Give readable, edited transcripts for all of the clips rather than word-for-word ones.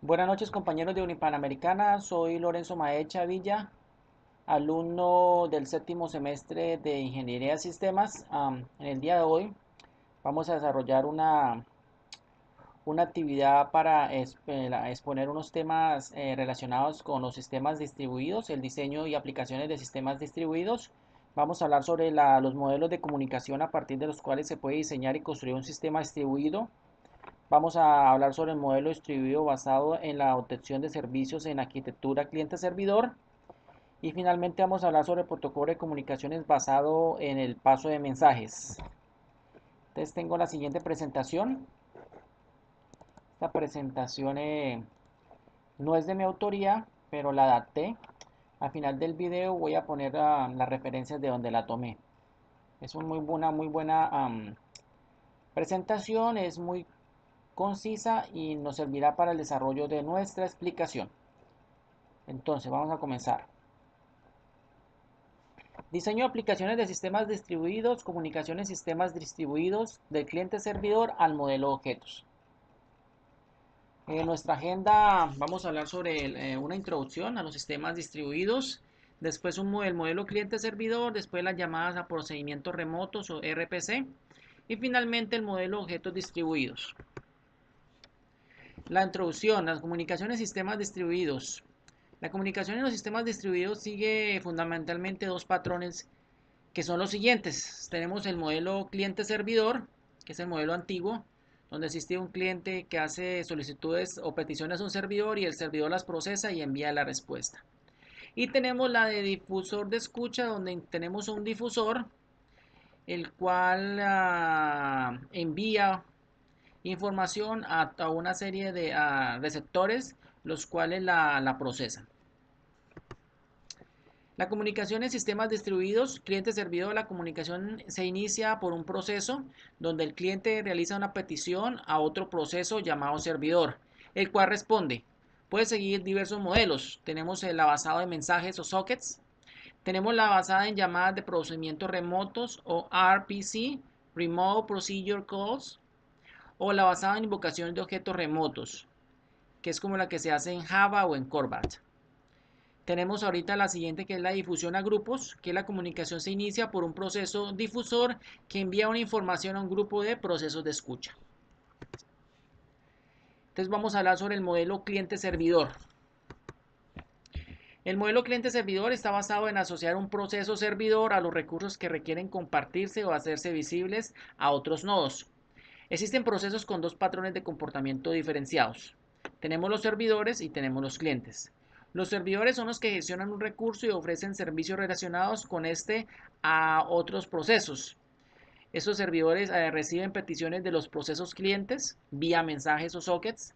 Buenas noches compañeros de Unipanamericana, soy Lorenzo Maecha Villa, alumno del séptimo semestre de Ingeniería de Sistemas. En el día de hoy vamos a desarrollar una actividad para exponer unos temas relacionados con los sistemas distribuidos, el diseño y aplicaciones de sistemas distribuidos. Vamos a hablar sobre los modelos de comunicación a partir de los cuales se puede diseñar y construir un sistema distribuido. Vamos a hablar sobre el modelo distribuido basado en la obtención de servicios en arquitectura cliente-servidor. Y finalmente vamos a hablar sobre el protocolo de comunicaciones basado en el paso de mensajes. Entonces tengo la siguiente presentación. Esta presentación no es de mi autoría, pero la adapté. Al final del video voy a poner las referencias de donde la tomé. Es una muy buena presentación, es muy concisa y nos servirá para el desarrollo de nuestra explicación. Entonces, vamos a comenzar. Diseño de aplicaciones de sistemas distribuidos, comunicación en sistemas distribuidos del cliente-servidor al modelo objetos. En nuestra agenda vamos a hablar sobre una introducción a los sistemas distribuidos, después el modelo cliente-servidor, después las llamadas a procedimientos remotos o RPC y finalmente el modelo objetos distribuidos. La introducción, las comunicaciones en sistemas distribuidos. La comunicación en los sistemas distribuidos sigue fundamentalmente dos patrones que son los siguientes. Tenemos el modelo cliente-servidor, que es el modelo antiguo, donde existe un cliente que hace solicitudes o peticiones a un servidor y el servidor las procesa y envía la respuesta. Y tenemos la de difusor de escucha, donde tenemos un difusor, el cual envía información a una serie de receptores, los cuales la procesan. La comunicación en sistemas distribuidos, cliente-servidor, la comunicación se inicia por un proceso donde el cliente realiza una petición a otro proceso llamado servidor, el cual responde. Puede seguir diversos modelos. Tenemos la basada en mensajes o sockets. Tenemos la basada en llamadas de procedimientos remotos o RPC, Remote Procedure Calls, o la basada en invocaciones de objetos remotos, que es como la que se hace en Java o en Corbat. Tenemos ahorita la siguiente, que es la difusión a grupos, que la comunicación se inicia por un proceso difusor que envía una información a un grupo de procesos de escucha. Entonces vamos a hablar sobre el modelo cliente-servidor. El modelo cliente-servidor está basado en asociar un proceso servidor a los recursos que requieren compartirse o hacerse visibles a otros nodos. Existen procesos con dos patrones de comportamiento diferenciados. Tenemos los servidores y tenemos los clientes. Los servidores son los que gestionan un recurso y ofrecen servicios relacionados con este a otros procesos. Estos servidores reciben peticiones de los procesos clientes vía mensajes o sockets,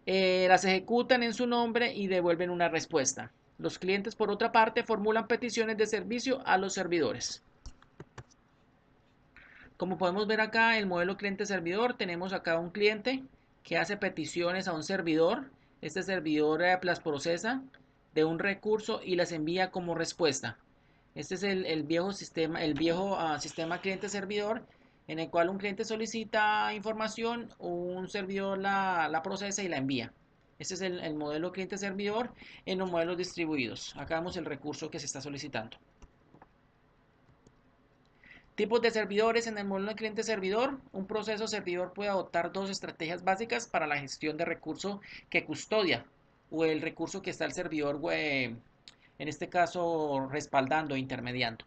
las ejecutan en su nombre y devuelven una respuesta. Los clientes, por otra parte, formulan peticiones de servicio a los servidores. Como podemos ver acá, el modelo cliente-servidor, tenemos acá un cliente que hace peticiones a un servidor. Este servidor las procesa de un recurso y las envía como respuesta. Este es el viejo sistema cliente-servidor, en el cual un cliente solicita información, un servidor la procesa y la envía. Este es el modelo cliente-servidor en los modelos distribuidos. Acá vemos el recurso que se está solicitando. Tipos de servidores en el modelo cliente-servidor. Un proceso servidor puede adoptar dos estrategias básicas para la gestión de recurso que custodia o el recurso que está el servidor web, en este caso respaldando e intermediando.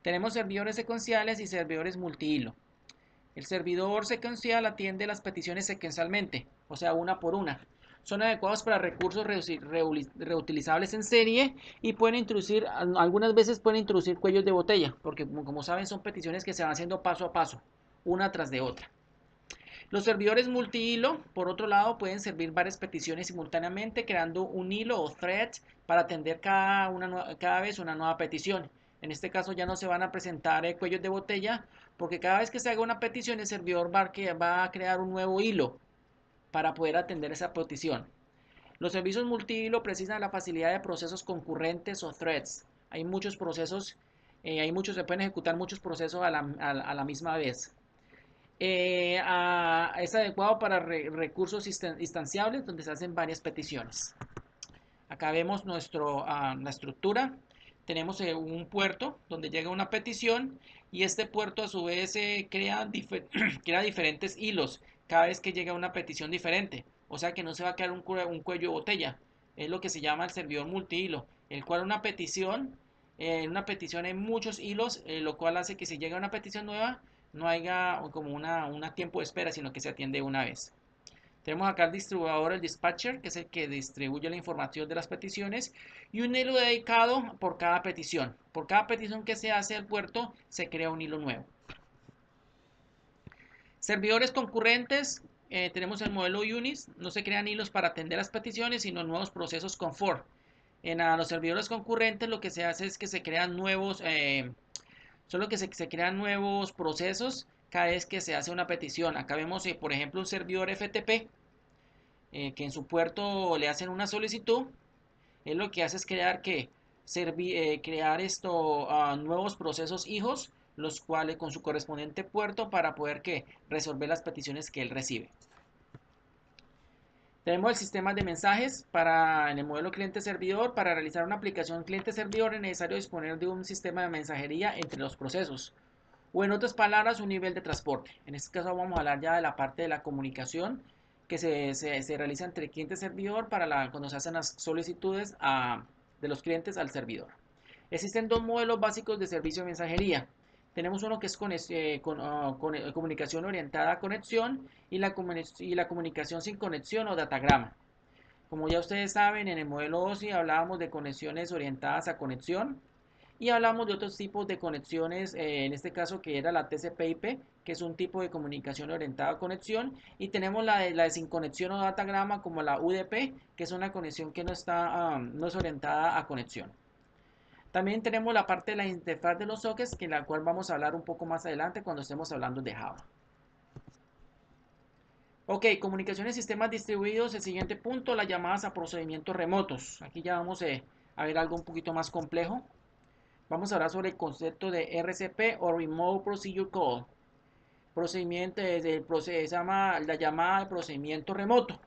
Tenemos servidores secuenciales y servidores multihilo. El servidor secuencial atiende las peticiones secuencialmente, o sea, una por una. Son adecuados para recursos reutilizables en serie y pueden introducir, algunas veces pueden introducir cuellos de botella, porque como saben son peticiones que se van haciendo paso a paso, una tras de otra. Los servidores multihilo, por otro lado, pueden servir varias peticiones simultáneamente, creando un hilo o thread para atender cada vez una nueva petición. En este caso ya no se van a presentar cuellos de botella, porque cada vez que se haga una petición, el servidor va a crear un nuevo hilo para poder atender esa petición. Los servicios multihilo precisan la facilidad de procesos concurrentes o threads. Hay muchos procesos, se pueden ejecutar muchos procesos a la misma vez. Es adecuado para recursos instanciables donde se hacen varias peticiones. Acá vemos la estructura. Tenemos un puerto donde llega una petición y este puerto a su vez crea diferentes hilos cada vez que llega una petición diferente. O sea que no se va a quedar un cuello de botella. Es lo que se llama el servidor multihilo, el cual en una petición hay muchos hilos, lo cual hace que si llega una petición nueva no haya como una tiempo de espera, sino que se atiende una vez. Tenemos acá el distribuidor, el dispatcher, que es el que distribuye la información de las peticiones, y un hilo dedicado por cada petición. Por cada petición que se hace al puerto, se crea un hilo nuevo. Servidores concurrentes, tenemos el modelo UNIS, no se crean hilos para atender las peticiones, sino nuevos procesos con for. En los servidores concurrentes lo que se hace es que se crean solo que se crean nuevos procesos cada vez que se hace una petición. Acá vemos, por ejemplo, un servidor FTP que en su puerto le hacen una solicitud. Él lo que hace es crear nuevos procesos hijos, los cuales con su correspondiente puerto para poder resolver las peticiones que él recibe. Tenemos el sistema de mensajes en el modelo cliente-servidor. Para realizar una aplicación cliente-servidor es necesario disponer de un sistema de mensajería entre los procesos, o en otras palabras, un nivel de transporte. En este caso vamos a hablar ya de la parte de la comunicación que se realiza entre cliente y servidor cuando se hacen las solicitudes de los clientes al servidor. Existen dos modelos básicos de servicio de mensajería. Tenemos uno que es comunicación orientada a conexión y la comunicación sin conexión o datagrama. Como ya ustedes saben, en el modelo OSI hablábamos de conexiones orientadas a conexión y hablamos de otros tipos de conexiones, en este caso que era la TCP/IP, que es un tipo de comunicación orientada a conexión, y tenemos la de sin conexión o datagrama como la UDP, que es una conexión que no es orientada a conexión. También tenemos la parte de la interfaz de los sockets, que la cual vamos a hablar un poco más adelante cuando estemos hablando de Java. Ok, comunicaciones y sistemas distribuidos. El siguiente punto, las llamadas a procedimientos remotos. Aquí ya vamos a ver algo un poquito más complejo. Vamos a hablar sobre el concepto de RCP o Remote Procedure Call. Se llama la llamada de procedimiento remoto.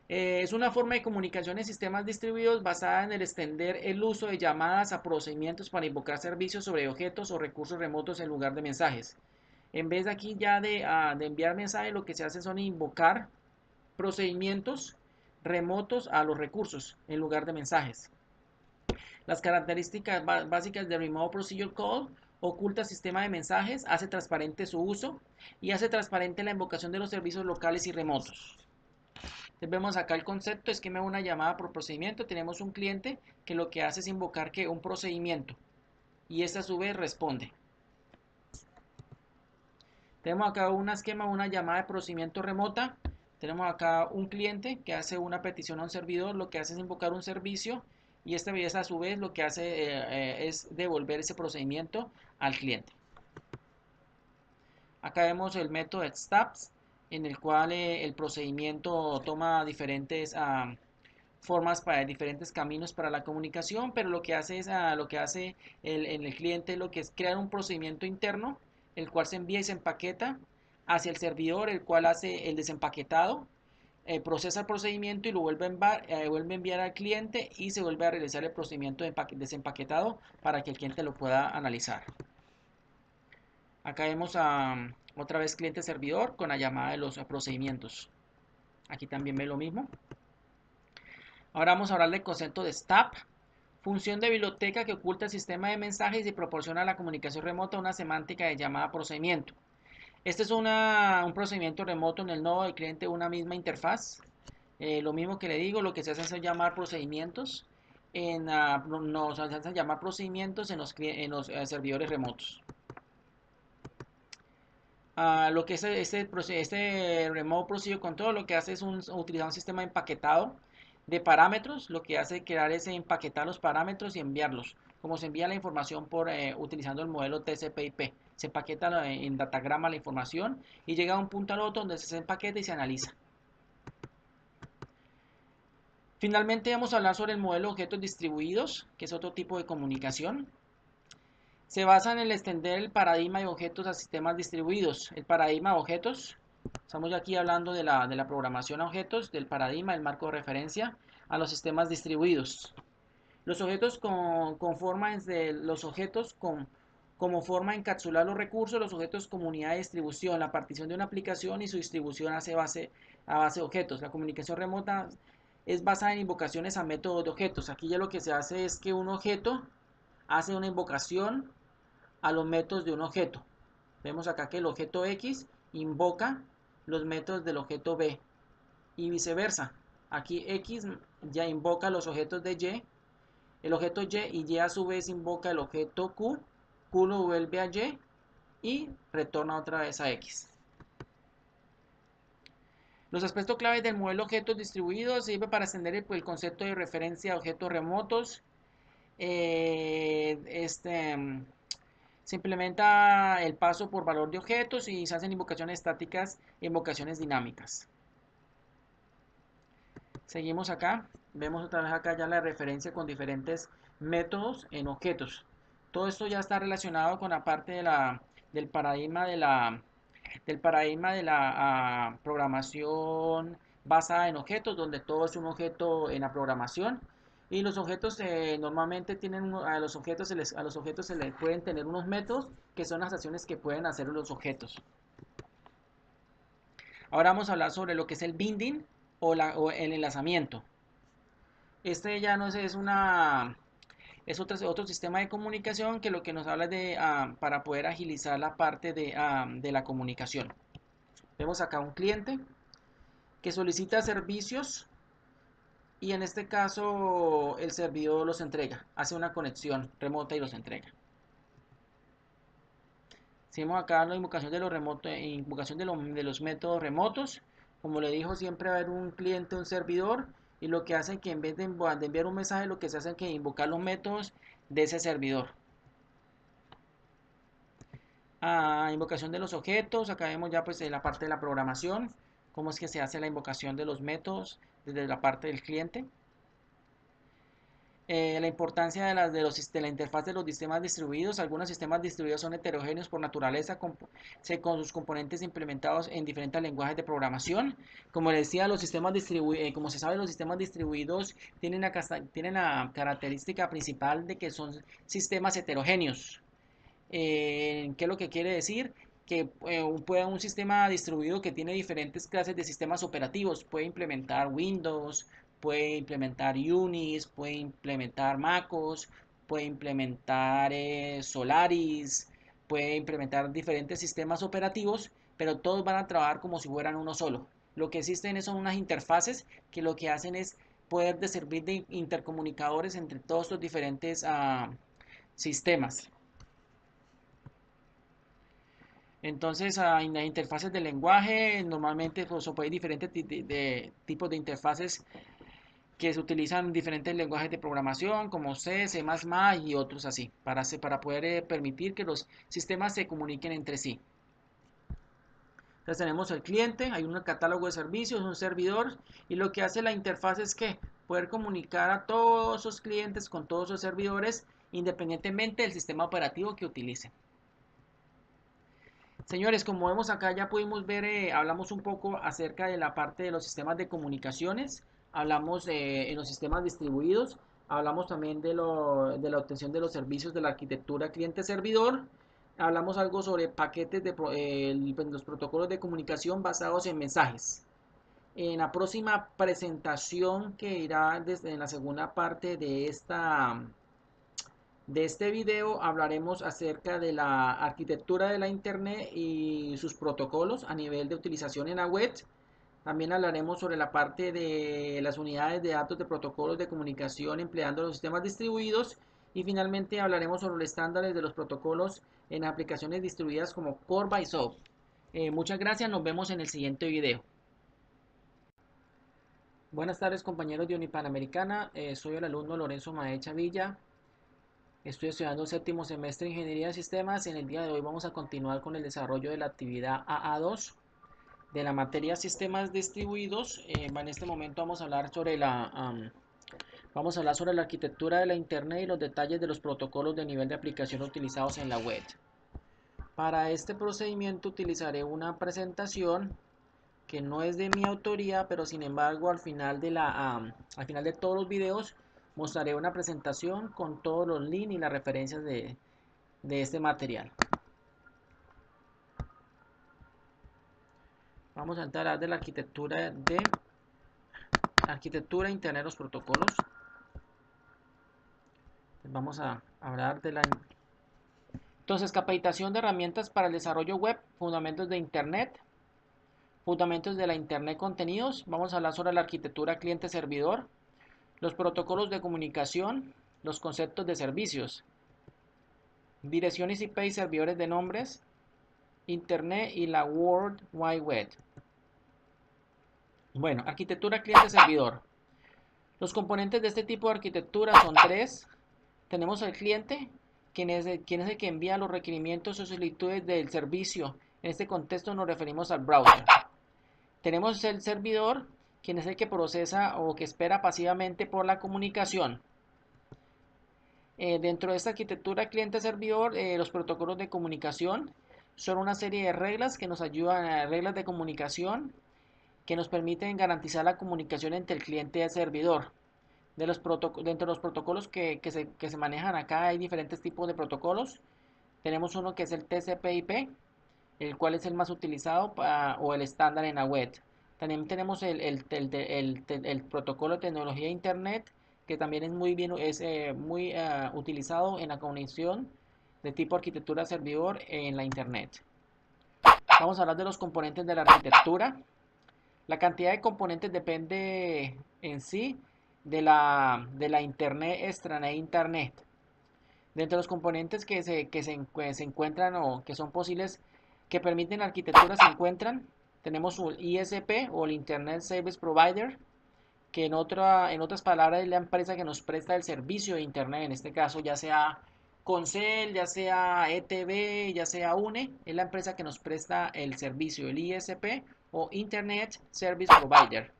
Es una forma de comunicación en sistemas distribuidos basada en el extender el uso de llamadas a procedimientos para invocar servicios sobre objetos o recursos remotos en lugar de mensajes. En vez de aquí ya de enviar mensajes, lo que se hace son invocar procedimientos remotos a los recursos en lugar de mensajes. Las características básicas de Remote Procedure Call: oculta sistema de mensajes, hace transparente su uso y hace transparente la invocación de los servicios locales y remotos. Entonces vemos acá el concepto, es que me da una llamada por procedimiento. Tenemos un cliente que lo que hace es invocar un procedimiento y este a su vez responde. Tenemos acá un esquema, una llamada de procedimiento remota. Tenemos acá un cliente que hace una petición a un servidor, lo que hace es invocar un servicio y esta belleza a su vez lo que hace es devolver ese procedimiento al cliente. Acá vemos el método steps, en el cual el procedimiento toma diferentes diferentes caminos para la comunicación, pero lo que hace el cliente lo que es crear un procedimiento interno, el cual se envía y se empaqueta hacia el servidor, el cual hace el desempaquetado, procesa el procedimiento y lo vuelve a enviar al cliente y se vuelve a realizar el procedimiento de desempaquetado para que el cliente lo pueda analizar. Acá vemos otra vez cliente servidor con la llamada de los procedimientos. Aquí también ve lo mismo. Ahora vamos a hablar del concepto de STAP, función de biblioteca que oculta el sistema de mensajes y proporciona a la comunicación remota una semántica de llamada a procedimiento. Este es un procedimiento remoto en el nodo del cliente, una misma interfaz. Lo mismo que le digo, lo que se hace es llamar procedimientos nos hacen llamar procedimientos en los servidores remotos. Lo que es este Remote Procedure Control lo que hace es utilizar un sistema empaquetado de parámetros, lo que hace crear empaquetar los parámetros y enviarlos, como se envía la información utilizando el modelo TCP/IP. Se empaqueta en datagrama la información y llega a un punto al otro donde se empaqueta y se analiza. Finalmente vamos a hablar sobre el modelo de objetos distribuidos, que es otro tipo de comunicación. Se basa en el extender el paradigma de objetos a sistemas distribuidos. El paradigma de objetos, estamos ya aquí hablando de la programación a objetos, del paradigma, el marco de referencia a los sistemas distribuidos. Los objetos conforman los objetos como forma de encapsular los recursos, los objetos como unidad de distribución, la partición de una aplicación y su distribución a base de objetos. La comunicación remota es basada en invocaciones a métodos de objetos. Aquí ya lo que se hace es que un objeto hace una invocación a los métodos de un objeto. Vemos acá que el objeto X invoca los métodos del objeto B y viceversa. Aquí X ya invoca los objetos de Y, el objeto Y a su vez invoca el objeto Q lo vuelve a y retorna otra vez a X. Los aspectos claves del modelo objetos distribuidos sirve para extender el concepto de referencia a objetos remotos. Se implementa el paso por valor de objetos y se hacen invocaciones estáticas e invocaciones dinámicas. Seguimos acá, vemos otra vez acá ya la referencia con diferentes métodos en objetos. Todo esto ya está relacionado con la parte del paradigma de la programación basada en objetos, donde todo es un objeto en la programación. Y los objetos normalmente tienen, a los objetos se les pueden tener unos métodos que son las acciones que pueden hacer los objetos. Ahora vamos a hablar sobre lo que es el binding o el enlazamiento. Este ya no es otro sistema de comunicación que lo que nos habla de para poder agilizar la parte de la comunicación. Vemos acá un cliente que solicita servicios y en este caso el servidor los entrega, hace una conexión remota y los entrega. Seguimos acá la invocación de los métodos remotos. Como le dijo, siempre va a haber un cliente, un servidor, y lo que hacen que en vez de enviar un mensaje, lo que se hace es que invocar los métodos de ese servidor. Invocación de los objetos, acá vemos ya pues la parte de la programación, cómo es que se hace la invocación de los métodos desde la parte del cliente. La importancia de la interfaz de los sistemas distribuidos. Algunos sistemas distribuidos son heterogéneos por naturaleza, con sus componentes implementados en diferentes lenguajes de programación. Como les decía, como se sabe, los sistemas distribuidos tienen la característica principal de que son sistemas heterogéneos. ¿Qué es lo que quiere decir? Que un sistema distribuido que tiene diferentes clases de sistemas operativos puede implementar Windows, puede implementar Unix, puede implementar MacOS, puede implementar Solaris, puede implementar diferentes sistemas operativos, pero todos van a trabajar como si fueran uno solo. Lo que existen son unas interfaces que lo que hacen es poder servir de intercomunicadores entre todos estos diferentes sistemas. Entonces, en las interfaces de lenguaje, normalmente pues, hay diferentes tipos de interfaces que se utilizan en diferentes lenguajes de programación, como C, C++ y otros así, para poder permitir que los sistemas se comuniquen entre sí. Entonces tenemos el cliente, hay un catálogo de servicios, un servidor, y lo que hace la interfaz es que poder comunicar a todos esos clientes con todos esos servidores, independientemente del sistema operativo que utilicen. Señores, como vemos acá ya pudimos ver, hablamos un poco acerca de la parte de los sistemas de comunicaciones, hablamos en los sistemas distribuidos, hablamos también de la obtención de los servicios de la arquitectura cliente-servidor, hablamos algo sobre paquetes los protocolos de comunicación basados en mensajes. En la próxima presentación que irá en la segunda parte de este video hablaremos acerca de la arquitectura de la internet y sus protocolos a nivel de utilización en la web. También hablaremos sobre la parte de las unidades de datos de protocolos de comunicación empleando los sistemas distribuidos. Y finalmente hablaremos sobre los estándares de los protocolos en aplicaciones distribuidas como Core by Soft. Muchas gracias, nos vemos en el siguiente video. Buenas tardes compañeros de Unipanamericana, soy el alumno Lorenzo Maecha Villa. Estoy estudiando el séptimo semestre de Ingeniería de Sistemas y en el día de hoy vamos a continuar con el desarrollo de la actividad AA2 de la materia Sistemas Distribuidos. En este momento vamos a hablar sobre Vamos a hablar sobre la arquitectura de la Internet y los detalles de los protocolos de nivel de aplicación utilizados en la web. Para este procedimiento utilizaré una presentación que no es de mi autoría, pero sin embargo al final de todos los videos mostraré una presentación con todos los links y las referencias de este material. Vamos a entrar de la arquitectura interna de los protocolos. Vamos a hablar de la... Entonces, capacitación de herramientas para el desarrollo web, fundamentos de Internet, fundamentos de la Internet contenidos. Vamos a hablar sobre la arquitectura cliente-servidor, los protocolos de comunicación, los conceptos de servicios, direcciones IP y servidores de nombres, Internet y la World Wide Web. Bueno, arquitectura cliente-servidor. Los componentes de este tipo de arquitectura son tres. Tenemos el cliente, quien es el que envía los requerimientos o solicitudes del servicio. En este contexto nos referimos al browser. Tenemos el servidor, quien es el que procesa o que espera pasivamente por la comunicación. Dentro de esta arquitectura cliente-servidor, los protocolos de comunicación son una serie de reglas que nos ayudan a reglas de comunicación que nos permiten garantizar la comunicación entre el cliente y el servidor. Dentro de los protocolos que se manejan acá hay diferentes tipos de protocolos. Tenemos uno que es el TCP/IP, el cual es el más utilizado o el estándar en la web. También tenemos el protocolo de tecnología de Internet, que también es muy utilizado en la conexión de tipo arquitectura servidor en la Internet. Vamos a hablar de los componentes de la arquitectura. La cantidad de componentes depende en sí de la Internet, extranet Internet. Dentro de los componentes que se encuentran o que son posibles que permiten la arquitectura se encuentran, tenemos un ISP o el Internet Service Provider, que en otras palabras es la empresa que nos presta el servicio de Internet, en este caso ya sea Concel, ya sea ETV, ya sea UNE, es la empresa que nos presta el servicio, el ISP o Internet Service Provider.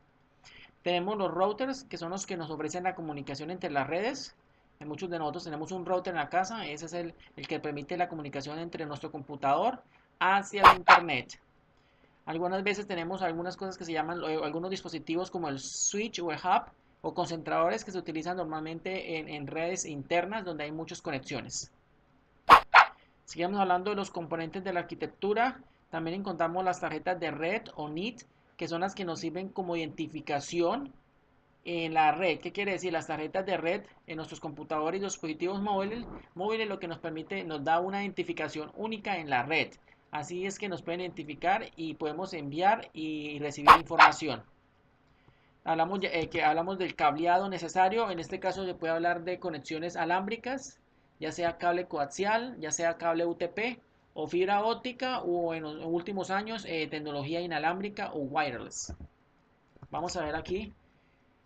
Tenemos los routers, que son los que nos ofrecen la comunicación entre las redes. Muchos de nosotros tenemos un router en la casa, ese es el que permite la comunicación entre nuestro computador hacia el Internet. Algunas veces tenemos algunas cosas que se llaman, algunos dispositivos como el switch o el hub, o concentradores que se utilizan normalmente en redes internas donde hay muchas conexiones. Sigamos hablando de los componentes de la arquitectura. También encontramos las tarjetas de red o NIT, que son las que nos sirven como identificación en la red. ¿Qué quiere decir? Las tarjetas de red en nuestros computadores y dispositivos móviles lo que nos da una identificación única en la red. Así es que nos pueden identificar y podemos enviar y recibir información. Hablamos del cableado necesario. En este caso se puede hablar de conexiones alámbricas, ya sea cable coaxial, ya sea cable UTP o fibra óptica o en los últimos años tecnología inalámbrica o wireless. Vamos a ver aquí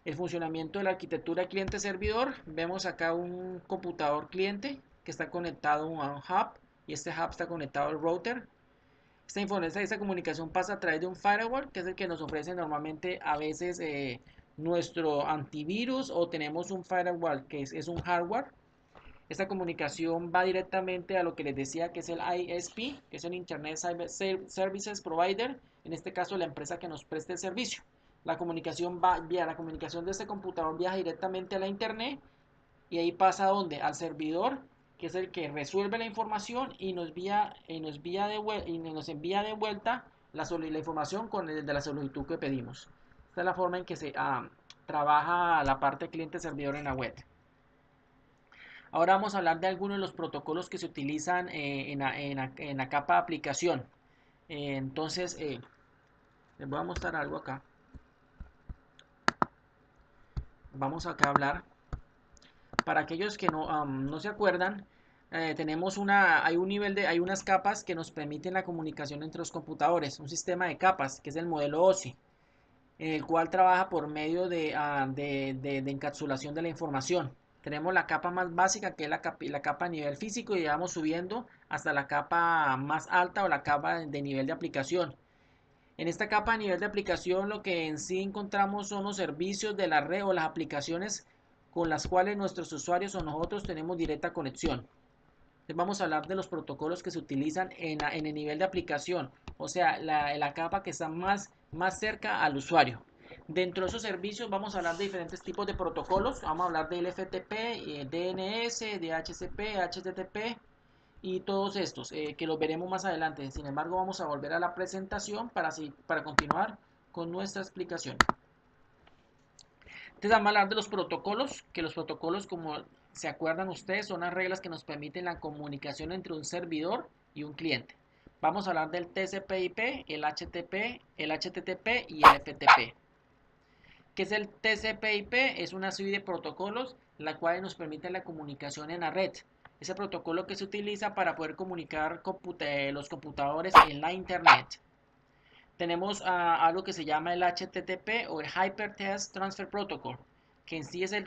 el funcionamiento de la arquitectura cliente-servidor. Vemos acá un computador cliente que está conectado a un hub y este hub está conectado al router. Esta comunicación pasa a través de un firewall, que es el que nos ofrece normalmente a veces nuestro antivirus, o tenemos un firewall que es un hardware. Esta comunicación va directamente a lo que les decía que es el ISP, que es el Internet Services Provider, en este caso la empresa que nos presta el servicio. La comunicación de este computador viaja directamente a la Internet y ahí pasa ¿a dónde? Al servidor, que es el que resuelve la información y nos envía de vuelta la información de la solicitud que pedimos. Esta es la forma en que se trabaja la parte cliente-servidor en la web. Ahora vamos a hablar de algunos de los protocolos que se utilizan en la capa de aplicación. Entonces, les voy a mostrar algo acá. Vamos acá a hablar. Para aquellos que no se acuerdan, hay unas capas que nos permiten la comunicación entre los computadores. Un sistema de capas, que es el modelo OSI, en el cual trabaja por medio de encapsulación de la información. Tenemos la capa más básica, que es la capa a nivel físico, y vamos subiendo hasta la capa más alta o la capa de nivel de aplicación. En esta capa a nivel de aplicación lo que en sí encontramos son los servicios de la red o las aplicaciones con las cuales nuestros usuarios o nosotros tenemos directa conexión. Entonces vamos a hablar de los protocolos que se utilizan en el nivel de aplicación, o sea, la capa que está más cerca al usuario. Dentro de esos servicios vamos a hablar de diferentes tipos de protocolos. Vamos a hablar del FTP, DNS, DHCP, HTTP y todos estos que los veremos más adelante. Sin embargo, vamos a volver a la presentación para continuar con nuestra explicación. Entonces vamos a hablar de los protocolos, que los protocolos, como se acuerdan ustedes, son las reglas que nos permiten la comunicación entre un servidor y un cliente. Vamos a hablar del TCP/IP, el HTTP y el FTP. ¿Qué es el TCP/IP? Es una serie de protocolos la cual nos permite la comunicación en la red. Es el protocolo que se utiliza para poder comunicar los computadores en la internet. Tenemos algo que se llama el HTTP o el Hypertext Transfer Protocol, que en sí es el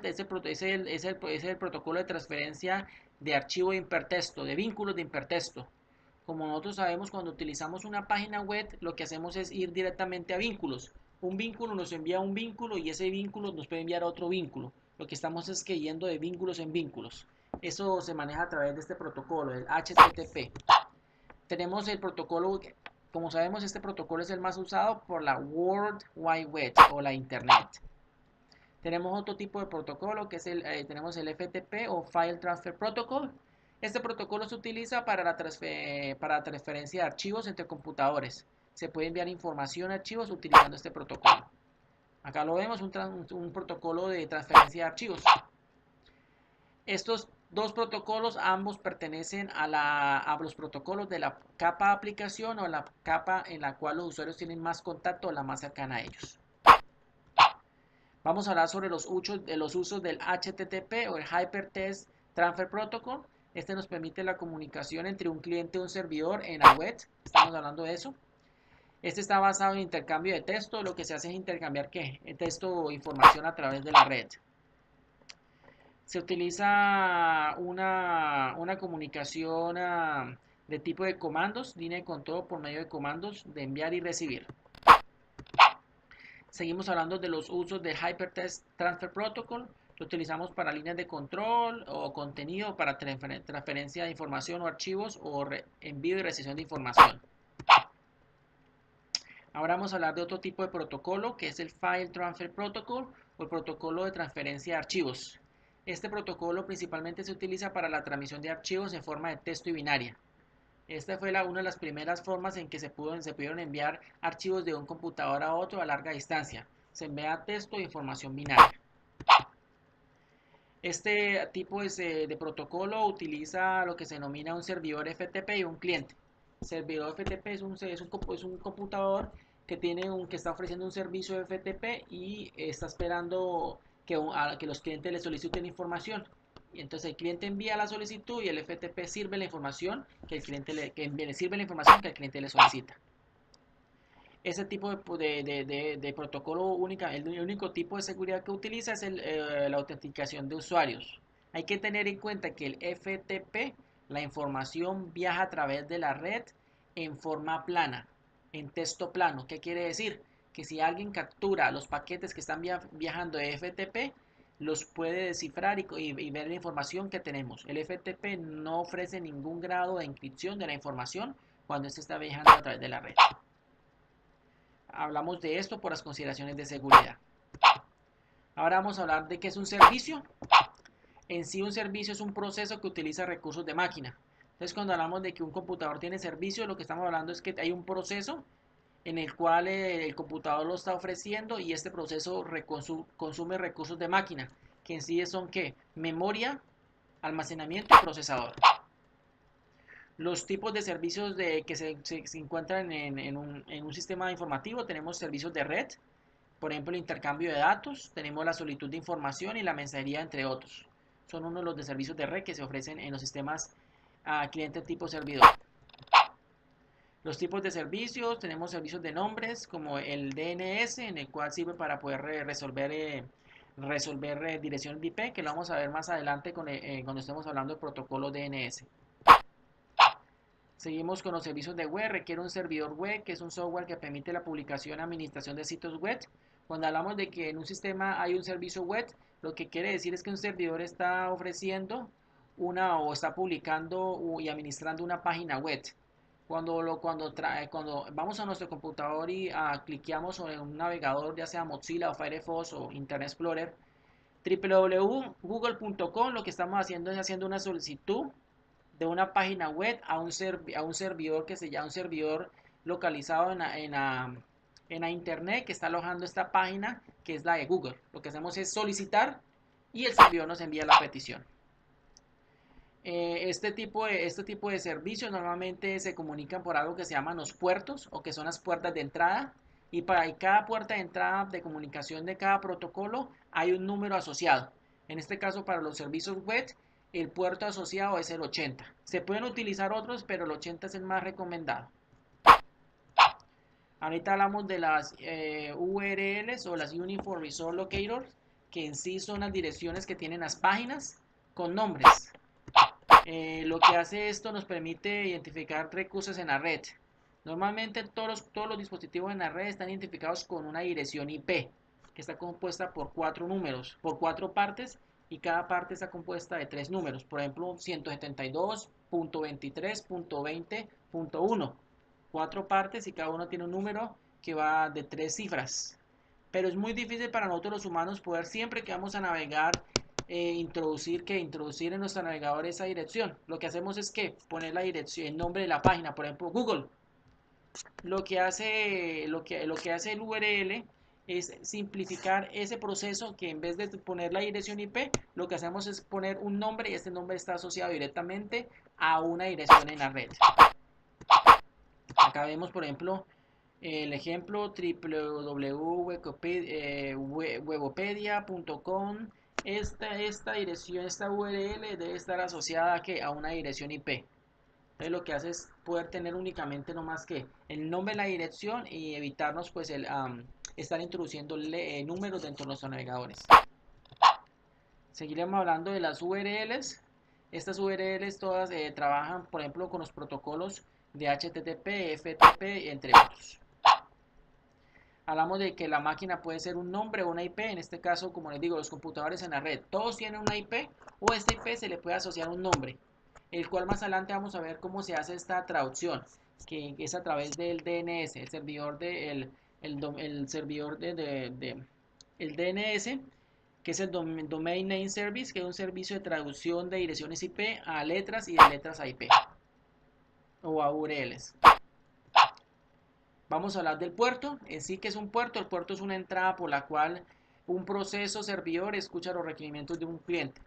protocolo de transferencia de archivo de hipertexto, de vínculos de hipertexto. Como nosotros sabemos, cuando utilizamos una página web, lo que hacemos es ir directamente a vínculos. Un vínculo nos envía un vínculo y ese vínculo nos puede enviar otro vínculo. Lo que estamos es que yendo de vínculos en vínculos. Eso se maneja a través de este protocolo, el HTTP. Tenemos el protocolo, como sabemos, este protocolo es el más usado por la World Wide Web o la Internet. Tenemos otro tipo de protocolo que es tenemos el FTP o File Transfer Protocol. Este protocolo se utiliza para la transferencia de archivos entre computadores. Se puede enviar información a archivos utilizando este protocolo. Acá lo vemos, un protocolo de transferencia de archivos. Estos dos protocolos ambos pertenecen a los protocolos de la capa aplicación o la capa en la cual los usuarios tienen más contacto o la más cercana a ellos. Vamos a hablar sobre los usos del HTTP o el Hypertext Transfer Protocol. Este nos permite la comunicación entre un cliente y un servidor en la web. Estamos hablando de eso. Este está basado en intercambio de texto. Lo que se hace es intercambiar ¿qué? El texto o información a través de la red. Se utiliza una comunicación de tipo de comandos, línea de control por medio de comandos de enviar y recibir. Seguimos hablando de los usos del Hypertext Transfer Protocol. Lo utilizamos para líneas de control o contenido para transferencia de información o archivos o envío y recepción de información. Ahora vamos a hablar de otro tipo de protocolo que es el File Transfer Protocol o el protocolo de transferencia de archivos. Este protocolo principalmente se utiliza para la transmisión de archivos en forma de texto y binaria. Esta fue una de las primeras formas en que se pudieron enviar archivos de un computador a otro a larga distancia. Se envía texto e información binaria. Este tipo de protocolo utiliza lo que se denomina un servidor FTP y un cliente. El servidor FTP es un computador que está ofreciendo un servicio FTP y está esperando que los clientes le soliciten información. Y entonces el cliente envía la solicitud y el FTP sirve la información que el cliente le sirve la información que el cliente le solicita. Ese tipo de protocolo el único tipo de seguridad que utiliza es la autenticación de usuarios. Hay que tener en cuenta que el FTP, la información viaja a través de la red en forma plana, en texto plano. ¿Qué quiere decir? Que si alguien captura los paquetes que están viajando de FTP, los puede descifrar y ver la información que tenemos. El FTP no ofrece ningún grado de encripción de la información cuando se está viajando a través de la red. Hablamos de esto por las consideraciones de seguridad. Ahora vamos a hablar de qué es un servicio. En sí, un servicio es un proceso que utiliza recursos de máquina. Entonces, cuando hablamos de que un computador tiene servicio, lo que estamos hablando es que hay un proceso en el cual el computador lo está ofreciendo y este proceso consume recursos de máquina, que en sí son ¿qué? Memoria, almacenamiento y procesador. Los tipos de servicios que se encuentran en un sistema informativo, tenemos servicios de red, por ejemplo, el intercambio de datos, tenemos la solicitud de información y la mensajería, entre otros. Son uno de los servicios de red que se ofrecen en los sistemas cliente tipo servidor. Los tipos de servicios, tenemos servicios de nombres como el DNS, en el cual sirve para poder resolver direcciones de IP, que lo vamos a ver más adelante cuando estemos hablando del protocolo DNS. Seguimos con los servicios de web. Requiere un servidor web, que es un software que permite la publicación y administración de sitios web. Cuando hablamos de que en un sistema hay un servicio web, lo que quiere decir es que un servidor está ofreciendo o está publicando y administrando una página web. Cuando vamos a nuestro computador y cliqueamos sobre un navegador, ya sea Mozilla o Firefox o Internet Explorer, www.google.com, lo que estamos haciendo es haciendo una solicitud de una página web a un servidor que se llama un servidor localizado en la internet que está alojando esta página que es la de Google. Lo que hacemos es solicitar y el servidor nos envía la petición. Este tipo de servicios normalmente se comunican por algo que se llaman los puertos o que son las puertas de entrada. Y para cada puerta de entrada de comunicación de cada protocolo hay un número asociado. En este caso, para los servicios web, el puerto asociado es el 80. Se pueden utilizar otros, pero el 80 es el más recomendado. Ahorita hablamos de las URLs o las Uniform Resource Locators, que en sí son las direcciones que tienen las páginas con nombres. Lo que hace esto nos permite identificar recursos en la red. Normalmente todos los dispositivos en la red están identificados con una dirección IP, que está compuesta por 4 números, por 4 partes, y cada parte está compuesta de 3 números. Por ejemplo, 172.23.20.1. 4 partes y cada uno tiene un número que va de 3 cifras. Pero es muy difícil para nosotros los humanos poder, siempre que vamos a navegar, introducir en nuestro navegador esa dirección. Lo que hacemos es que poner la dirección, el nombre de la página, por ejemplo Google. Lo que hace el URL es simplificar ese proceso, que en vez de poner la dirección IP, lo que hacemos es poner un nombre y este nombre está asociado directamente a una dirección en la red. Acá vemos, por ejemplo, el ejemplo www.webopedia.com. Esta dirección, esta URL debe estar asociada a una dirección IP. Entonces lo que hace es poder tener únicamente no más que el nombre de la dirección y evitarnos pues estar introduciendo números dentro de nuestros navegadores. Seguiremos hablando de las URLs. Estas URLs todas trabajan, por ejemplo, con los protocolos de HTTP, FTP, entre otros. Hablamos de que la máquina puede ser un nombre o una IP. En este caso, como les digo, los computadores en la red, todos tienen una IP, o esta IP se le puede asociar un nombre, el cual más adelante vamos a ver cómo se hace esta traducción, que es a través del DNS, el servidor el DNS, que es el Domain Name Service, que es un servicio de traducción de direcciones IP a letras y de letras a IP o a URLs. Vamos a hablar del puerto. En sí, que es un puerto. El puerto es una entrada por la cual un proceso servidor escucha los requerimientos de un cliente.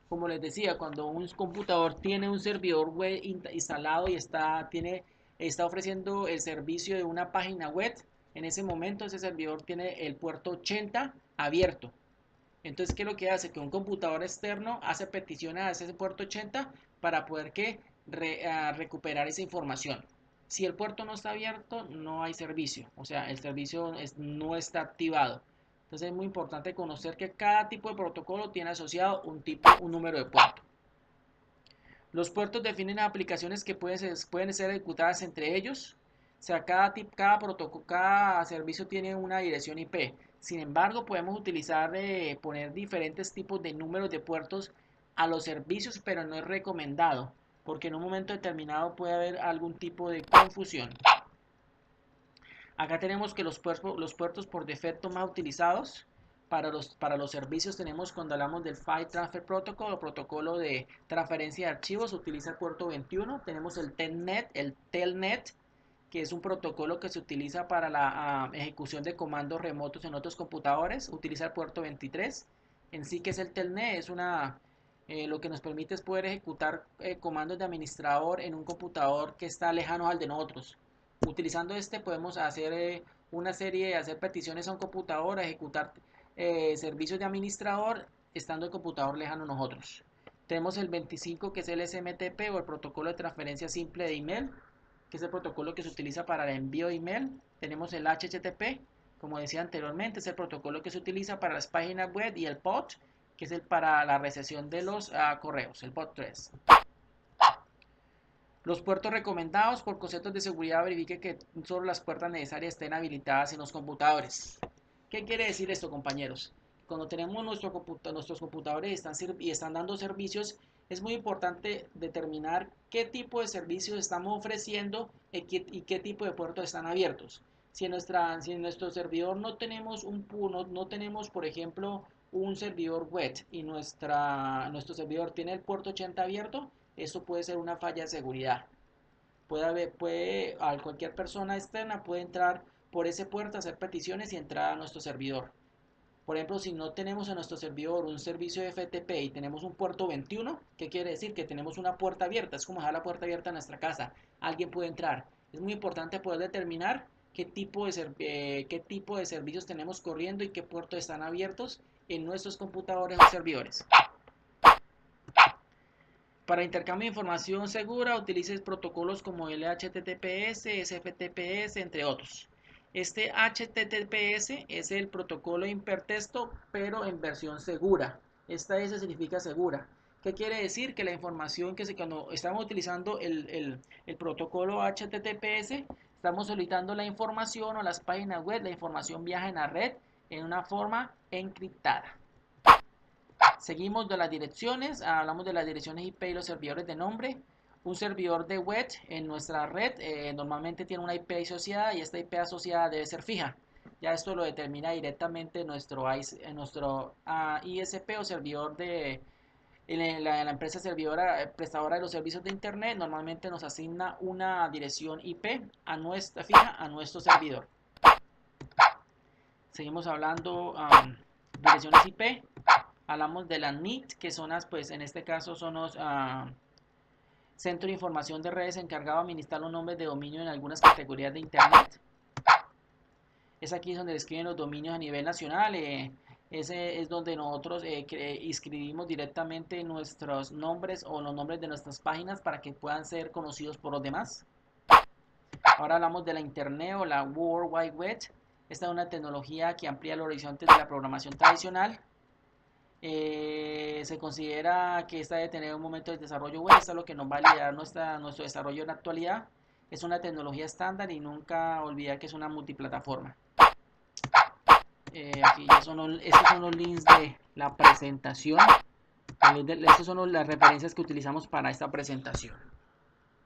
Como les decía, cuando un computador tiene un servidor web instalado y está ofreciendo el servicio de una página web, en ese momento ese servidor tiene el puerto 80 abierto. Entonces, ¿qué es lo que hace? Que un computador externo hace peticiones a ese puerto 80 para poder recuperar esa información. Si el puerto no está abierto, no hay servicio, o sea, el servicio no está activado. Entonces es muy importante conocer que cada tipo de protocolo tiene asociado un número de puerto. Los puertos definen aplicaciones que pueden ser ejecutadas entre ellos. O sea, cada servicio tiene una dirección IP. Sin embargo, podemos poner diferentes tipos de números de puertos a los servicios, pero no es recomendado, porque en un momento determinado puede haber algún tipo de confusión. Acá tenemos que los puertos por defecto más utilizados para los servicios tenemos, cuando hablamos del File Transfer Protocol o protocolo de transferencia de archivos, utiliza el puerto 21. Tenemos el Telnet, que es un protocolo que se utiliza para la ejecución de comandos remotos en otros computadores, utiliza el puerto 23. En sí, que es el Telnet, lo que nos permite es poder ejecutar comandos de administrador en un computador que está lejano al de nosotros. Utilizando podemos hacer hacer peticiones a un computador, a ejecutar servicios de administrador estando el computador lejano a nosotros. Tenemos el 25, que es el SMTP o el protocolo de transferencia simple de email, que es el protocolo que se utiliza para el envío de email. Tenemos el HTTP, como decía anteriormente, es el protocolo que se utiliza para las páginas web, y el POT, que es para la recepción de los correos, el POT 3. Los puertos recomendados: por conceptos de seguridad, verifique que solo las puertas necesarias estén habilitadas en los computadores. ¿Qué quiere decir esto, compañeros? Cuando tenemos nuestros computadores y están dando servicios, es muy importante determinar qué tipo de servicios estamos ofreciendo y qué tipo de puertos están abiertos. Si en nuestro servidor no tenemos no tenemos, por ejemplo, un servidor web y nuestro servidor tiene el puerto 80 abierto, eso puede ser una falla de seguridad. Cualquier persona externa puede entrar por ese puerto, hacer peticiones y entrar a nuestro servidor. Por ejemplo, si no tenemos en nuestro servidor un servicio de FTP y tenemos un puerto 21, ¿qué quiere decir? Que tenemos una puerta abierta, es como dejar la puerta abierta en nuestra casa, alguien puede entrar. Es muy importante poder determinar qué tipo de servicios tenemos corriendo y qué puertos están abiertos en nuestros computadores o servidores. Para intercambio de información segura, utilices protocolos como el HTTPS, SFTPS, entre otros. Este HTTPS es el protocolo de hipertexto, pero en versión segura. Esta S significa segura. ¿Qué quiere decir? Que la información cuando estamos utilizando el protocolo HTTPS, estamos solicitando la información o las páginas web, la información viaja en la red en una forma encriptada. Seguimos de las direcciones, hablamos de las direcciones IP y los servidores de nombre. Un servidor de web en nuestra red normalmente tiene una IP asociada y esta IP asociada debe ser fija. Ya esto lo determina directamente nuestro ISP o servidor la empresa servidora prestadora de los servicios de internet. Normalmente nos asigna una dirección IP fija a nuestro servidor. Seguimos hablando direcciones IP. Hablamos de las NIT, que son pues en este caso son los Centro de Información de Redes encargado de administrar los nombres de dominio en algunas categorías de Internet. Es aquí donde describen los dominios a nivel nacional. Ese es donde nosotros inscribimos directamente nuestros nombres o los nombres de nuestras páginas para que puedan ser conocidos por los demás. Ahora hablamos de la Internet o la World Wide Web. Esta es una tecnología que amplía los horizontes de la programación tradicional. Se considera que esta debe tener un momento de desarrollo web. Esto es lo que nos va a liderar nuestro desarrollo en la actualidad. Es una tecnología estándar y nunca olvidar que es una multiplataforma. Aquí estos son los links de la presentación. Estas son las referencias que utilizamos para esta presentación.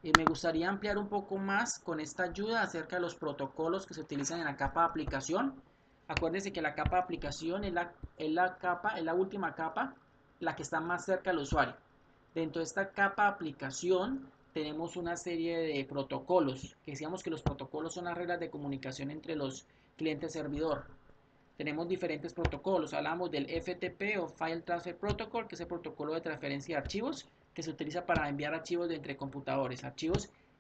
Me gustaría ampliar un poco más con esta ayuda acerca de los protocolos que se utilizan en la capa de aplicación. Acuérdense que la capa de aplicación es la última capa, la que está más cerca al usuario. Dentro de esta capa de aplicación tenemos una serie de protocolos, que decíamos que los protocolos son las reglas de comunicación entre los clientes servidor. Tenemos diferentes protocolos, hablamos del FTP o File Transfer Protocol, que es el protocolo de transferencia de archivos, que se utiliza para enviar archivos de entre computadores.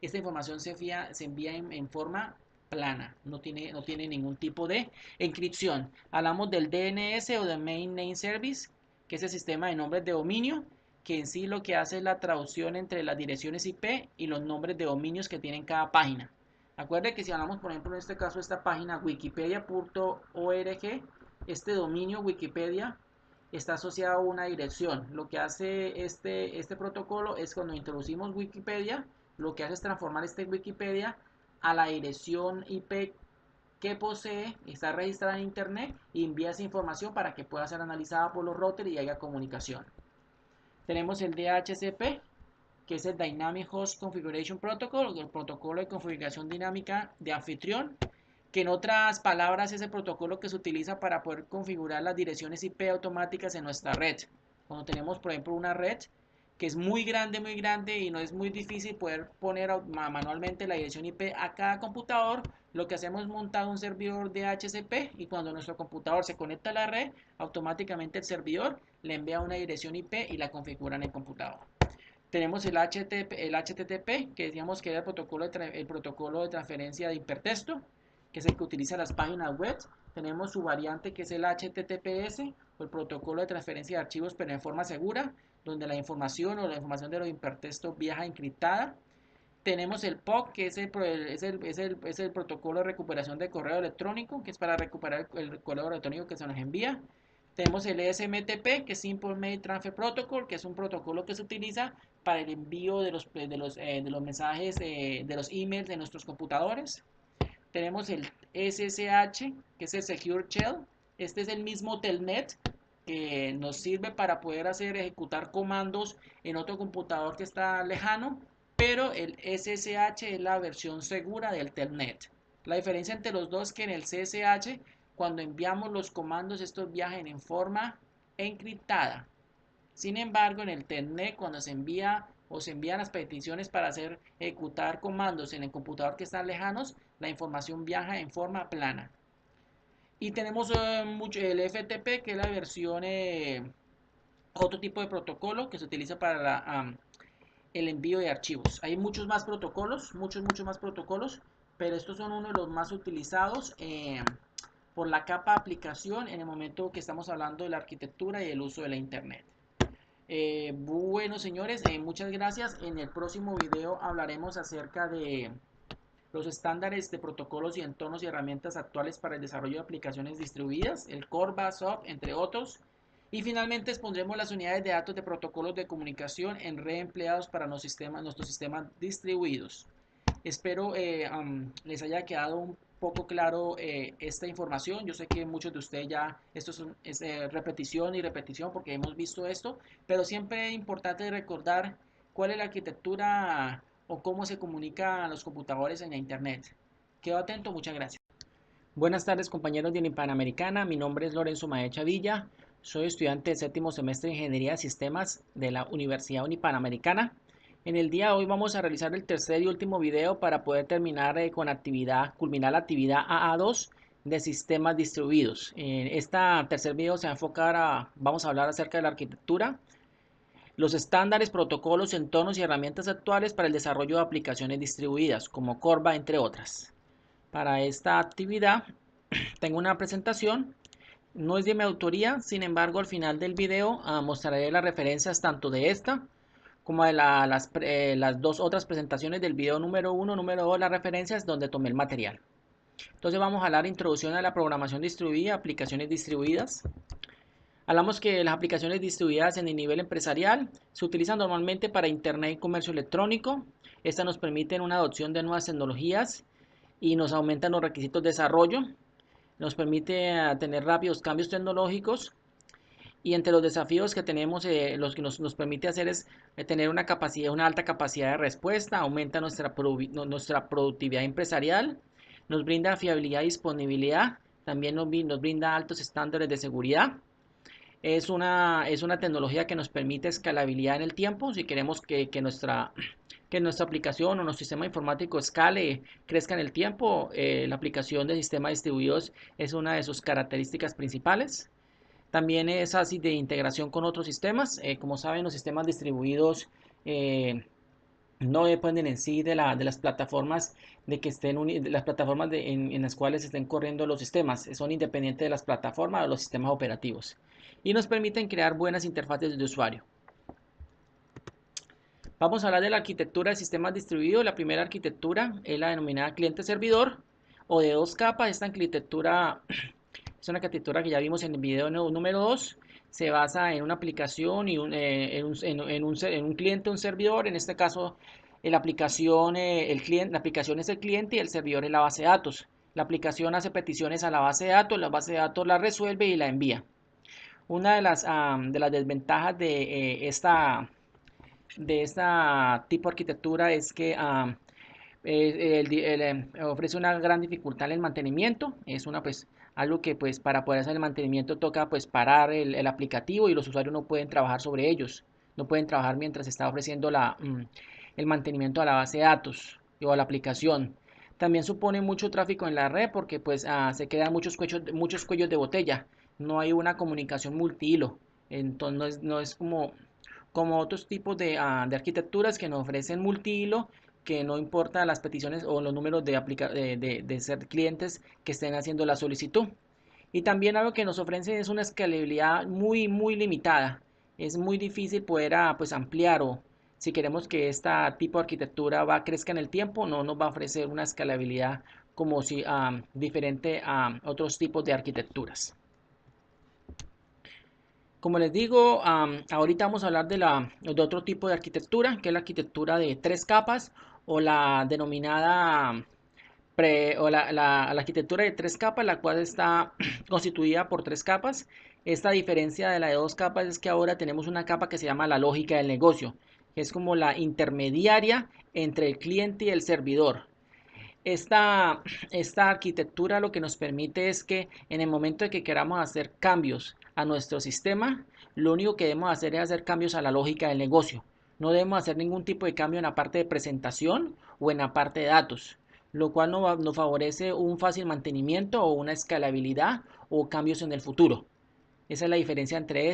Esta información se envía en forma plana, no tiene ningún tipo de encripción. Hablamos del DNS o Domain Name Service, que es el sistema de nombres de dominio, que en sí lo que hace es la traducción entre las direcciones IP y los nombres de dominios que tiene cada página. Acuerde que si hablamos, por ejemplo, en este caso, esta página wikipedia.org, este dominio Wikipedia está asociado a una dirección. Lo que hace este protocolo es cuando introducimos Wikipedia, lo que hace es transformar este Wikipedia a la dirección IP que posee, está registrada en internet y envía esa información para que pueda ser analizada por los routers y haya comunicación. Tenemos el DHCP, que es el Dynamic Host Configuration Protocol, el protocolo de configuración dinámica de anfitrión, que en otras palabras es el protocolo que se utiliza para poder configurar las direcciones IP automáticas en nuestra red. Cuando tenemos, por ejemplo, una red que es muy grande y no es muy difícil poder poner manualmente la dirección IP a cada computador, lo que hacemos es montar un servidor de DHCP y cuando nuestro computador se conecta a la red, automáticamente el servidor le envía una dirección IP y la configura en el computador. Tenemos el HTTP, que decíamos que era el protocolo de transferencia de hipertexto, que es el que utiliza las páginas web. Tenemos su variante, que es el HTTPS, o el protocolo de transferencia de archivos, pero en forma segura, donde la información de los hipertextos viaja encriptada. Tenemos el POC, que es el protocolo de recuperación de correo electrónico, que es para recuperar el correo electrónico que se nos envía. Tenemos el SMTP, que es Simple Mail Transfer Protocol, que es un protocolo que se utiliza para el envío de los mensajes, de los emails de nuestros computadores. Tenemos el SSH, que es el Secure Shell. Este es el mismo Telnet que nos sirve para poder ejecutar comandos en otro computador que está lejano, pero el SSH es la versión segura del Telnet. La diferencia entre los dos es que en el SSH, cuando enviamos los comandos, estos viajan en forma encriptada. Sin embargo, en el Telnet, cuando se envía o se envían las peticiones para ejecutar comandos en el computador que están lejanos, la información viaja en forma plana. Y tenemos el FTP, que es la versión, otro tipo de protocolo que se utiliza para el envío de archivos. Hay muchos más protocolos, muchos más protocolos, pero estos son uno de los más utilizados por la capa aplicación en el momento que estamos hablando de la arquitectura y el uso de la Internet. Bueno, señores, muchas gracias. En el próximo video hablaremos acerca de los estándares de protocolos y entornos y herramientas actuales para el desarrollo de aplicaciones distribuidas, el Core SOAP, entre otros. Y finalmente expondremos las unidades de datos de protocolos de comunicación en red empleados para nuestros sistemas distribuidos. Espero les haya quedado un poco claro esta información. Yo sé que muchos de ustedes ya, esto es repetición y repetición porque hemos visto esto, pero siempre es importante recordar cuál es la arquitectura o cómo se comunican los computadores en la Internet. Quedo atento, muchas gracias. Buenas tardes, compañeros de Unipanamericana. Mi nombre es Lorenzo Maecha Villa. Soy estudiante del séptimo semestre de Ingeniería de Sistemas de la Universidad Unipanamericana. En el día de hoy vamos a realizar el tercer y último video para poder terminar culminar la actividad AA2 de sistemas distribuidos. En este tercer video se va a enfocar vamos a hablar acerca de la arquitectura, los estándares, protocolos, entornos y herramientas actuales para el desarrollo de aplicaciones distribuidas, como Corba, entre otras. Para esta actividad tengo una presentación, no es de mi autoría, sin embargo al final del video mostraré las referencias tanto de esta como de las dos otras presentaciones del video número 1, número 2, las referencias donde tomé el material. Entonces vamos a hablar de introducción a la programación distribuida, aplicaciones distribuidas. Hablamos que las aplicaciones distribuidas en el nivel empresarial se utilizan normalmente para Internet y comercio electrónico. Estas nos permiten una adopción de nuevas tecnologías y nos aumentan los requisitos de desarrollo. Nos permite tener rápidos cambios tecnológicos. Y entre los desafíos que tenemos, los que nos permite hacer es tener una alta capacidad de respuesta, aumenta nuestra productividad empresarial, nos brinda fiabilidad y disponibilidad, también nos brinda altos estándares de seguridad. Es una tecnología que nos permite escalabilidad en el tiempo. Si queremos que nuestra aplicación o nuestro sistema informático escale, crezca en el tiempo, la aplicación de sistemas distribuidos es una de sus características principales. También es así de integración con otros sistemas. Como saben, los sistemas distribuidos no dependen en sí de las plataformas en las cuales estén corriendo los sistemas. Son independientes de las plataformas o los sistemas operativos y nos permiten crear buenas interfaces de usuario. Vamos a hablar de la arquitectura de sistemas distribuidos. La primera arquitectura es la denominada cliente-servidor o de dos capas. Esta arquitectura es una arquitectura que ya vimos en el video número 2. Se basa en una aplicación y en un cliente, un servidor. En este caso, la aplicación es el cliente y el servidor es la base de datos. La aplicación hace peticiones a la base de datos la resuelve y la envía. Una de las desventajas de esta tipo de arquitectura es que ofrece una gran dificultad en el mantenimiento. Es algo que para poder hacer el mantenimiento toca parar el aplicativo y los usuarios no pueden trabajar sobre ellos. No pueden trabajar mientras está ofreciendo el mantenimiento a la base de datos o a la aplicación. También supone mucho tráfico en la red porque se crean muchos cuellos de botella. No hay una comunicación multihilo. Entonces no es como otros tipos de arquitecturas que nos ofrecen multihilo, que no importa las peticiones o los números de ser clientes que estén haciendo la solicitud. Y también algo que nos ofrecen es una escalabilidad muy limitada. Es muy difícil poder ampliar, o si queremos que esta tipo de arquitectura crezca en el tiempo, no nos va a ofrecer una escalabilidad como si diferente a otros tipos de arquitecturas. Como les digo, ahorita vamos a hablar de otro tipo de arquitectura, que es la arquitectura de tres capas o la denominada la arquitectura de tres capas, la cual está constituida por tres capas. Esta diferencia de la de dos capas es que ahora tenemos una capa que se llama la lógica del negocio, que es como la intermediaria entre el cliente y el servidor. Esta, esta arquitectura lo que nos permite es que en el momento de que queramos hacer cambios a nuestro sistema, lo único que debemos hacer es hacer cambios a la lógica del negocio. No debemos hacer ningún tipo de cambio en la parte de presentación o en la parte de datos, lo cual nos favorece un fácil mantenimiento o una escalabilidad o cambios en el futuro. Esa es la diferencia entre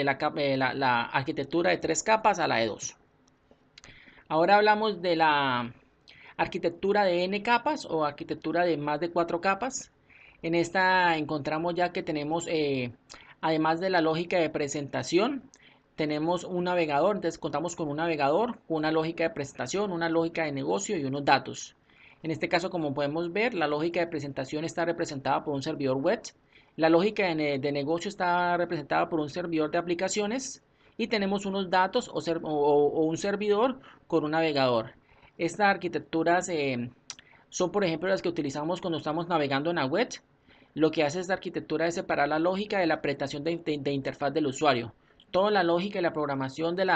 la arquitectura de tres capas a la de dos. Ahora hablamos de la arquitectura de n capas o arquitectura de más de cuatro capas. En esta encontramos ya que tenemos, además de la lógica de presentación, tenemos un navegador. Entonces contamos con un navegador, una lógica de presentación, una lógica de negocio y unos datos. En este caso, como podemos ver, la lógica de presentación está representada por un servidor web. La lógica de negocio está representada por un servidor de aplicaciones. Y tenemos unos datos o un servidor con un navegador. Estas arquitecturas son, por ejemplo, las que utilizamos cuando estamos navegando en la web. Lo que hace esta arquitectura es separar la lógica de la presentación de interfaz del usuario. Toda la lógica y la programación del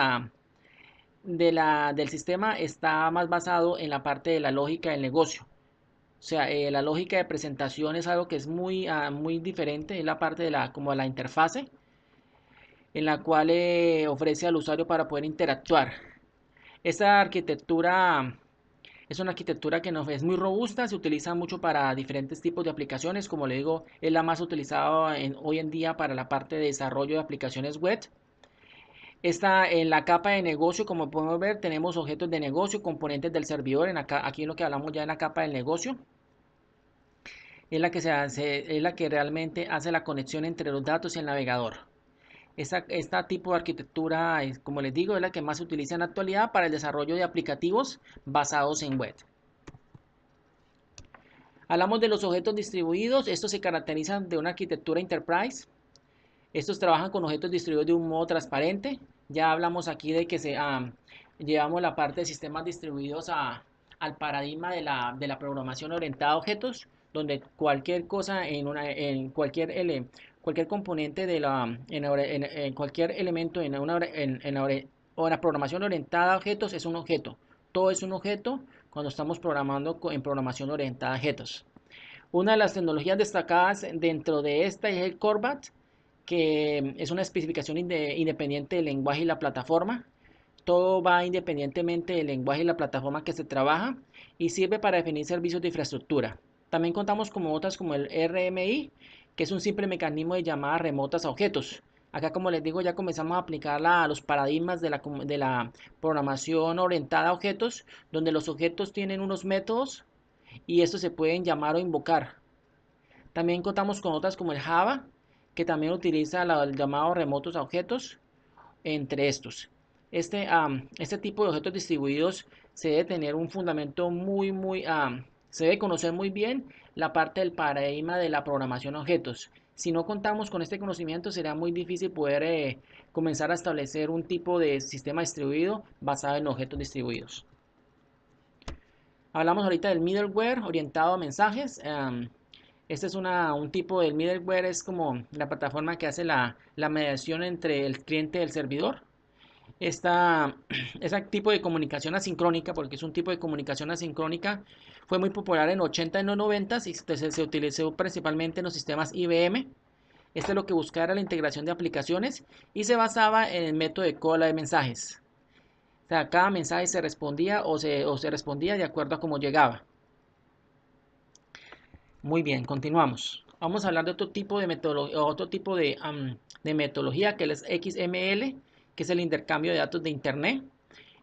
sistema está más basado en la parte de la lógica del negocio. O sea, la lógica de presentación es algo que es muy diferente, es la parte de como la interfase, en la cual ofrece al usuario para poder interactuar. Esta arquitectura es una arquitectura que es muy robusta, se utiliza mucho para diferentes tipos de aplicaciones, como le digo, es la más utilizada hoy en día para la parte de desarrollo de aplicaciones web. En la capa de negocio, como podemos ver, tenemos objetos de negocio, componentes del servidor, aquí en lo que hablamos ya en la capa del negocio. Es la que es la que realmente hace la conexión entre los datos y el navegador. Esta tipo de arquitectura, como les digo, es la que más se utiliza en la actualidad para el desarrollo de aplicativos basados en web. Hablamos de los objetos distribuidos. Estos se caracterizan de una arquitectura enterprise. Estos trabajan con objetos distribuidos de un modo transparente. Ya hablamos aquí de que llevamos la parte de sistemas distribuidos al paradigma de la programación orientada a objetos, donde cualquier cosa en cualquier componente en cualquier elemento o en la programación orientada a objetos es un objeto. Todo es un objeto cuando estamos programando en programación orientada a objetos. Una de las tecnologías destacadas dentro de esta es el Corbat, que es una especificación independiente del lenguaje y la plataforma. Todo va independientemente del lenguaje y la plataforma que se trabaja y sirve para definir servicios de infraestructura. También contamos con otras como el RMI, que es un simple mecanismo de llamadas remotas a objetos. Acá, como les digo, ya comenzamos a aplicarla a los paradigmas de la programación orientada a objetos, donde los objetos tienen unos métodos y estos se pueden llamar o invocar. También contamos con otras como el Java, que también utiliza el llamado remotos a objetos, entre estos. Este tipo de objetos distribuidos se debe tener un fundamento se debe conocer muy bien la parte del paradigma de la programación a objetos. Si no contamos con este conocimiento, será muy difícil poder comenzar a establecer un tipo de sistema distribuido basado en objetos distribuidos. Hablamos ahorita del middleware orientado a mensajes. Este es un tipo del middleware, es como la plataforma que hace la mediación entre el cliente y el servidor. Ese tipo de comunicación asincrónica, porque es un tipo de comunicación asincrónica, fue muy popular en 80 y en los 90 y se utilizó principalmente en los sistemas IBM. Este lo que buscaba era la integración de aplicaciones y se basaba en el método de cola de mensajes. O sea, cada mensaje se respondía o se respondía de acuerdo a cómo llegaba. Muy bien, continuamos. Vamos a hablar de otro tipo de metodología que es XML, que es el intercambio de datos de Internet.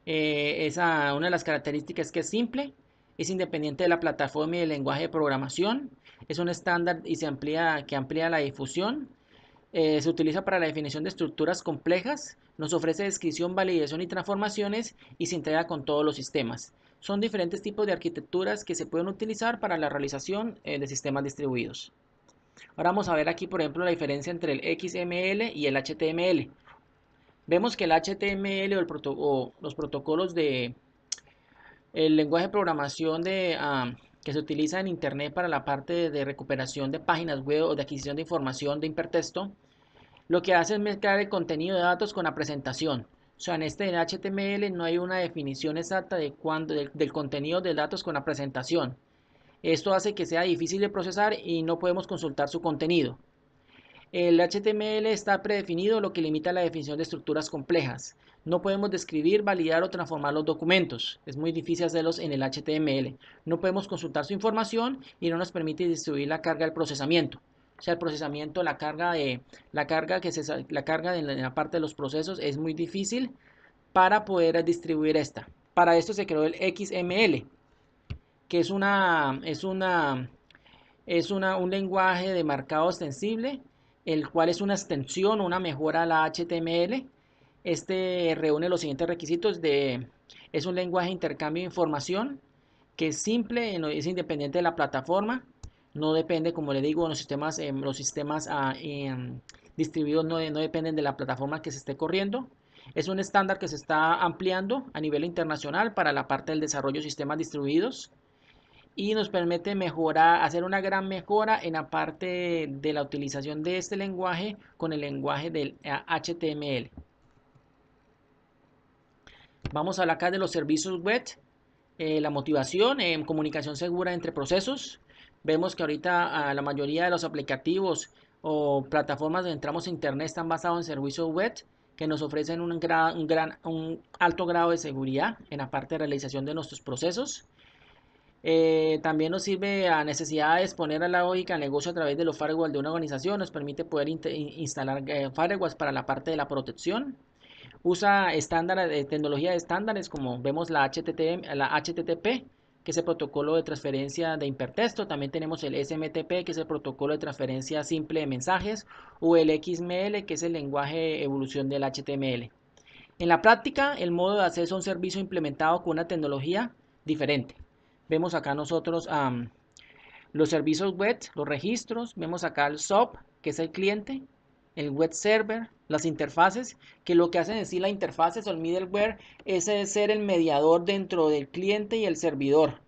Una de las características es que es simple, es independiente de la plataforma y del lenguaje de programación, es un estándar y que amplía la difusión. Se utiliza para la definición de estructuras complejas, nos ofrece descripción, validación y transformaciones y se integra con todos los sistemas. Son diferentes tipos de arquitecturas que se pueden utilizar para la realización de sistemas distribuidos. Ahora vamos a ver aquí, por ejemplo, la diferencia entre el XML y el HTML. Vemos que el HTML o los protocolos el lenguaje de programación que se utiliza en Internet para la parte de recuperación de páginas web o de adquisición de información de hipertexto, lo que hace es mezclar el contenido de datos con la presentación. O sea, en este HTML no hay una definición exacta de del contenido de datos con la presentación. Esto hace que sea difícil de procesar y no podemos consultar su contenido. El HTML está predefinido, lo que limita la definición de estructuras complejas. No podemos describir, validar o transformar los documentos. Es muy difícil hacerlos en el HTML. No podemos consultar su información y no nos permite distribuir la carga del procesamiento. O sea, el procesamiento, la carga en la parte de los procesos es muy difícil para poder distribuir esta. Para esto se creó el XML, que un lenguaje de marcado extensible, el cual es una extensión, una mejora a la HTML. Este reúne los siguientes requisitos es un lenguaje de intercambio de información que es simple, es independiente de la plataforma, no depende, como le digo, los sistemas distribuidos no dependen de la plataforma que se esté corriendo. Es un estándar que se está ampliando a nivel internacional para la parte del desarrollo de sistemas distribuidos y nos permite hacer una gran mejora en la parte de la utilización de este lenguaje con el lenguaje del HTML. Vamos a hablar acá de los servicios web, la motivación, comunicación segura entre procesos. Vemos que ahorita la mayoría de los aplicativos o plataformas donde entramos a internet están basados en servicios web que nos ofrecen un alto grado de seguridad en la parte de realización de nuestros procesos. También nos sirve a necesidad de exponer a la lógica del negocio a través de los firewalls de una organización. Nos permite poder instalar firewalls para la parte de la protección. Usa tecnología de estándares como vemos la HTTP, que es el protocolo de transferencia de hipertexto. También tenemos el SMTP, que es el protocolo de transferencia simple de mensajes, o el XML, que es el lenguaje evolución del HTML. En la práctica, el modo de acceso a un servicio implementado con una tecnología diferente. Vemos acá nosotros los servicios web, los registros. Vemos acá el SOAP, que es el cliente, el web server, las interfaces, que lo que hacen en sí las interfaces o el middleware es ser el mediador dentro del cliente y el servidor.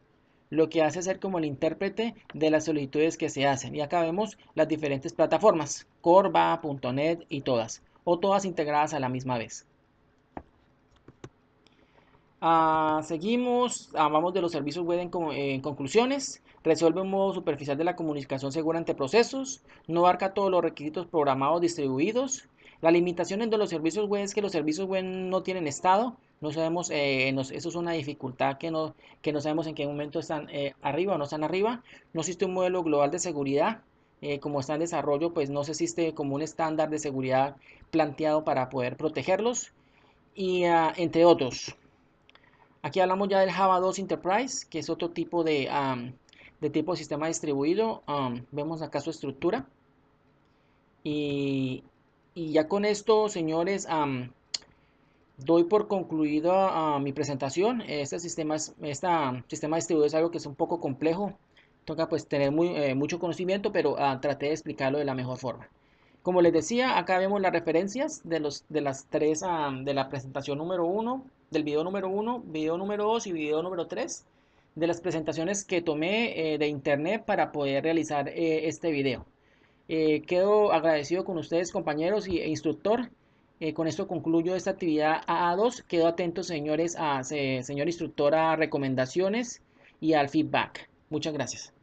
Lo que hace ser como el intérprete de las solicitudes que se hacen. Y acá vemos las diferentes plataformas, Corva, .NET y todas, o todas integradas a la misma vez. Seguimos, vamos de los servicios web en conclusiones. Resuelve un modo superficial de la comunicación segura entre procesos. No abarca todos los requisitos programados distribuidos. Las limitaciones de los servicios web es que los servicios web no tienen estado. No sabemos, eso es una dificultad que no sabemos en qué momento están arriba o no están arriba. No existe un modelo global de seguridad. Como está en desarrollo, pues no se existe como un estándar de seguridad planteado para poder protegerlos. Y entre otros. Aquí hablamos ya del Java 2 Enterprise, que es otro tipo de tipo de sistema distribuido. Vemos acá su estructura. Y ya con esto, señores, doy por concluido mi presentación. Este sistema distribuido es algo que es un poco complejo. Toca pues tener mucho conocimiento, pero traté de explicarlo de la mejor forma. Como les decía, acá vemos las referencias de las tres, de la presentación número 1, del video número 1, video número 2 y video número 3, de las presentaciones que tomé de internet para poder realizar este video. Quedo agradecido con ustedes, compañeros e instructor. Con esto concluyo esta actividad AA2. Quedo atento, señores, señor instructor, a recomendaciones y al feedback. Muchas gracias.